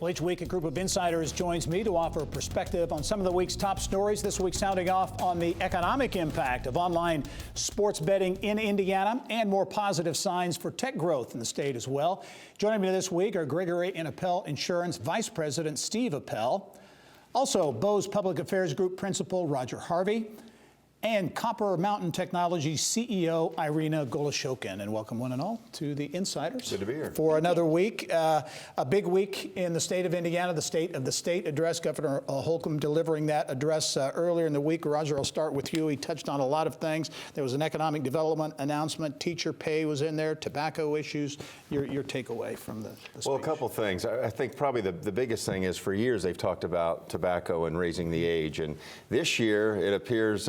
Well, each week, a group of insiders joins me to offer a perspective on some of the week's top stories. This week, sounding off on the economic impact of online sports betting in Indiana and more positive signs for tech growth in the state as well. Joining me this week are Gregory Appel Insurance Vice President Steve Appel, also Bose Public Affairs Group Principal Roger Harvey, and Copper Mountain Technologies CEO Irena Goloschokin. And welcome one and all to the Insiders. Good to be here. For another week, a big week in the state of Indiana, the State of the State address. Governor Holcomb delivering that address earlier in the week. Roger, I'll start with you. He touched on a lot of things. There was an economic development announcement. Teacher pay was in there. Tobacco issues. Your takeaway from the speech. Well, a couple things. I think probably the biggest thing is for years they've talked about tobacco and raising the age. And this year it appears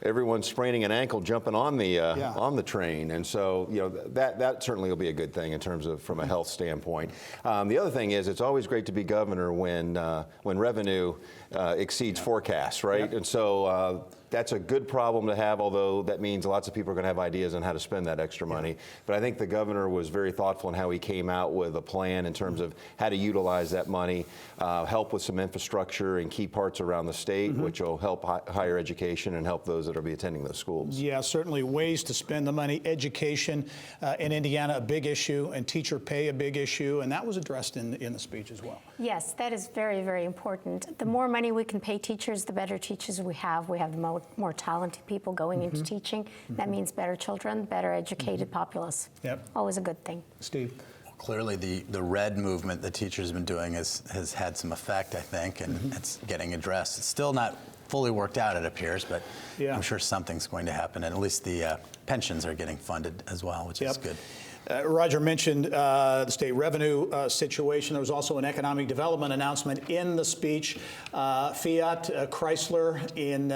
everyone's spraining an ankle jumping on the train, and so that certainly will be a good thing in terms of from a health standpoint. The other thing is it's always great to be governor when revenue exceeds forecasts, right? Yep. And so that's a good problem to have, although that means lots of people are going to have ideas on how to spend that extra money. But I think the governor was very thoughtful in how he came out with a plan in terms of how to utilize that money, help with some infrastructure in key parts around the state, which will help higher education and help those that will be attending those schools. Yeah, certainly ways to spend the money. Education in Indiana, a big issue, and teacher pay, a big issue, and that was addressed in the speech as well. Yes, that is very, very important. The more money we can pay teachers, the better teachers we have. We have the more talented people going into teaching. That means better children, better educated populace. Yep. Always a good thing. Steve? Well, clearly the red movement the teachers have been doing has had some effect, I think, and it's getting addressed. It's still not fully worked out, it appears, but I'm sure something's going to happen, and at least the pensions are getting funded as well, which is good. Roger mentioned the state revenue situation. There was also an economic development announcement in the speech. Fiat, Chrysler in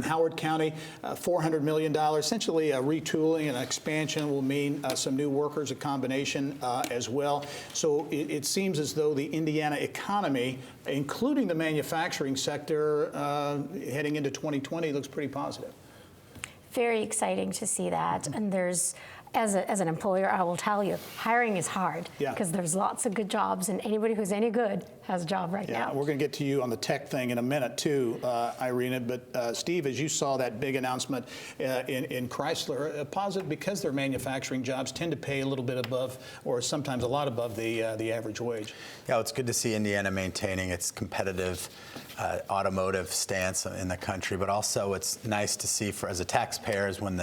Howard County, $400 million. Essentially a retooling and expansion will mean some new workers, a combination as well. So it seems as though the Indiana economy, including the manufacturing sector, heading into 2020 looks pretty positive. Very exciting to see that. And there's, as an employer, I will tell you, hiring is hard because there's lots of good jobs, and anybody who's any good has a job right now. We're going to get to you on the tech thing in a minute too, Irena. But Steve, as you saw that big announcement in Chrysler, positive because their manufacturing jobs tend to pay a little bit above, or sometimes a lot above the average wage. Yeah, it's good to see Indiana maintaining its competitive automotive stance in the country, but also it's nice to see as a taxpayer when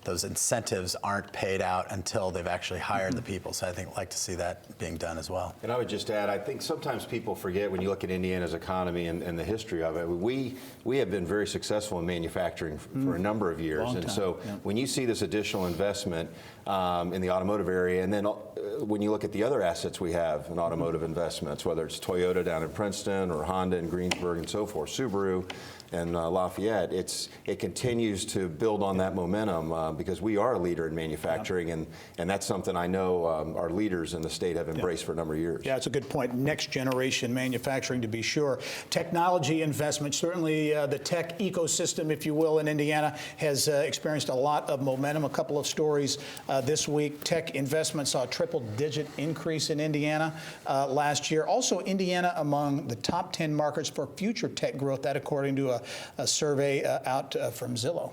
those incentives aren't paid out until they've actually hired the people. So I think I'd like to see that being done as well. And I would just add, I think sometimes people forget when you look at Indiana's economy and the history of it, we have been very successful in manufacturing for a number of years. Long and time. so when you see this additional investment in the automotive area, and then when you look at the other assets we have in automotive investments, whether it's Toyota down in Princeton or Honda in Greensburg and so forth, Subaru and Lafayette, it continues to build on that momentum because we are a leader in manufacturing, and that's something I know our leaders in the state have embraced for a number of years. Yeah, it's a good point. Next generation manufacturing, to be sure. Technology investment, certainly the tech ecosystem, if you will, in Indiana has experienced a lot of momentum. A couple of stories this week. Tech investment saw a triple-digit increase in Indiana last year. Also, Indiana among the top 10 markets for future tech growth, that according to a survey out from Zillow.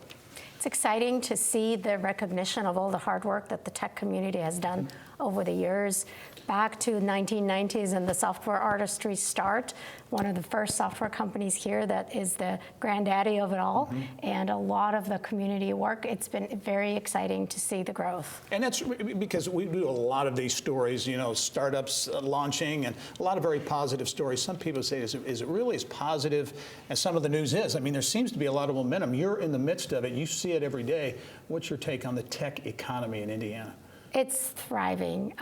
It's exciting to see the recognition of all the hard work that the tech community has done over the years. Back to 1990s and the software artistry start, one of the first software companies here that is the granddaddy of it all, and a lot of the community work. It's been very exciting to see the growth. And that's because we do a lot of these stories, startups launching, and a lot of very positive stories. Some people say, is it really as positive as some of the news is? I mean, there seems to be a lot of momentum. You're in the midst of it. You see it every day. What's your take on the tech economy in Indiana? It's thriving.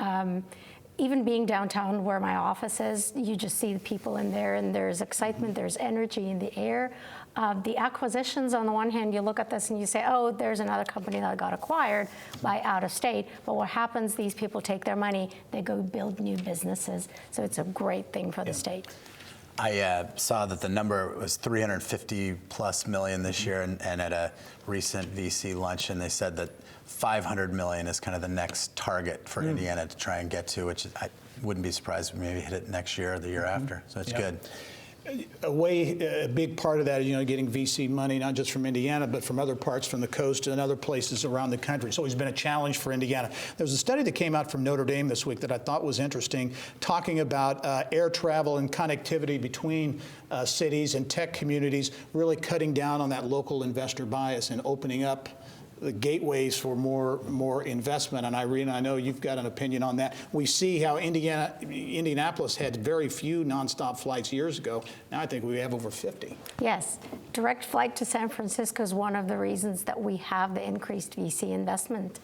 Even being downtown where my office is, you just see the people in there, and there's excitement, there's energy in the air. The acquisitions, on the one hand, you look at this and you say, oh, there's another company that got acquired by out of state. But what happens, these people take their money, they go build new businesses. So it's a great thing for the state. I saw that the number was $350+ million this year, and at a recent VC luncheon, they said that $500 million is kind of the next target for Indiana to try and get to, which wouldn't be surprised if we maybe hit it next year or the year after. So it's good. A big part of that is, getting VC money, not just from Indiana, but from other parts from the coast and other places around the country. It's always been a challenge for Indiana. There was a study that came out from Notre Dame this week that I thought was interesting, talking about air travel and connectivity between cities and tech communities, really cutting down on that local investor bias and opening up the gateways for more investment. And Irena, I know you've got an opinion on that. We see how Indianapolis had very few nonstop flights years ago. Now I think we have over 50. Yes, direct flight to San Francisco is one of the reasons that we have the increased VC investment.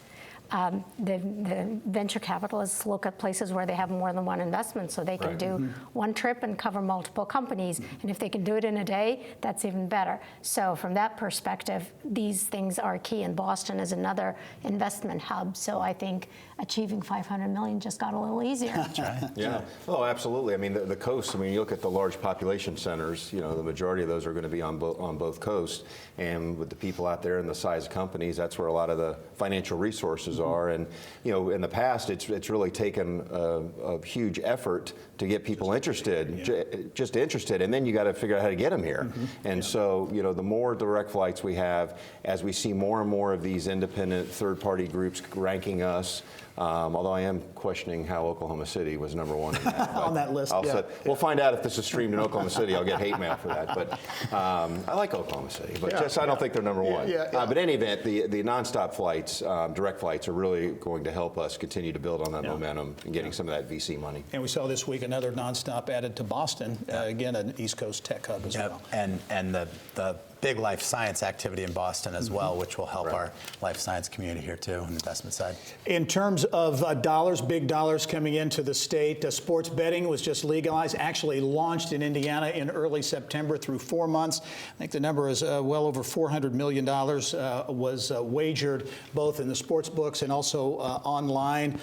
The venture capitalists look at places where they have more than one investment, so they can do one trip and cover multiple companies. And if they can do it in a day, that's even better. So from that perspective, these things are key. And Boston is another investment hub. So I think achieving $500 million just got a little easier. That's right. Yeah. Oh, absolutely. I mean, the coast. I mean, you look at the large population centers. The majority of those are going to be on both coasts. And with the people out there and the size of companies, that's where a lot of the financial resources are. And in the past, it's really taken a huge effort to get people interested, just interested, and then you got to figure out how to get them here. And so, the more direct flights we have, as we see more and more of these independent third-party groups ranking us. Although I am questioning how Oklahoma City was #1 in that. On that list. We'll find out if this is streamed in Oklahoma City. I'll get hate mail for that. But I like Oklahoma City, but I don't think they're #1. But in any event, the nonstop flights, direct flights, are really going to help us continue to build on that momentum and getting some of that VC money. And we saw this week another nonstop added to Boston, again, an East Coast tech hub as well. And the big life science activity in Boston as well, which will help our life science community here too on the investment side. In terms of dollars, big dollars coming into the state, sports betting was just legalized, actually launched in Indiana in early September through 4 months. I think the number is well over $400 million was wagered both in the sports books and also online.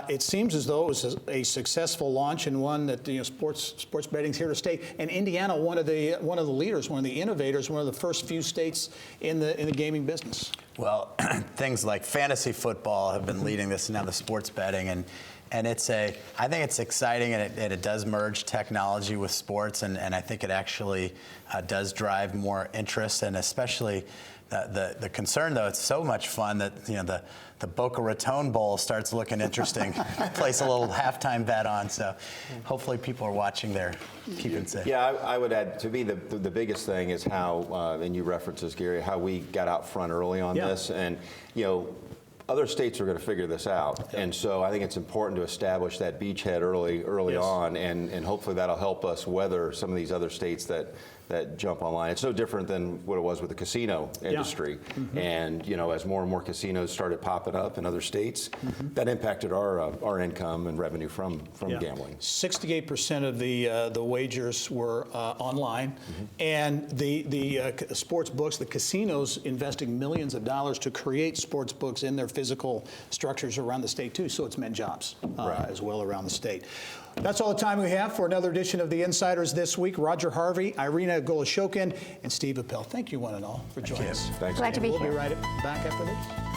It seems as though it was a successful launch and one that sports betting's here to stay. And Indiana, one of the leaders, one of the innovators, one of the first few states in the gaming business. Well, things like fantasy football have been leading this, and now the sports betting, and I think it's exciting, and it does merge technology with sports, and I think it actually does drive more interest, and especially the concern, though, it's so much fun that the Boca Raton Bowl starts looking interesting. Place a little halftime bet on, so hopefully people are watching there, keeping safe. Yeah, I would add, to me, the biggest thing is how, and you referenced this, Gary, how we got out front early on this, and other states are going to figure this out, and so I think it's important to establish that beachhead early on, and hopefully that'll help us weather some of these other states that jump online. It's no different than what it was with the casino industry. And as more and more casinos started popping up in other states, that impacted our income and revenue from gambling. 68% of the wagers were online, and the sports books, the casinos, investing millions of dollars to create sports books in their physical structures around the state too. So it's meant jobs as well around the state. That's all the time we have for another edition of The Insiders this week. Roger Harvey, Irena Goloschokin, and Steve Appel. Thank you one and all for joining us. Thanks. Glad to be here. We'll be right back after this.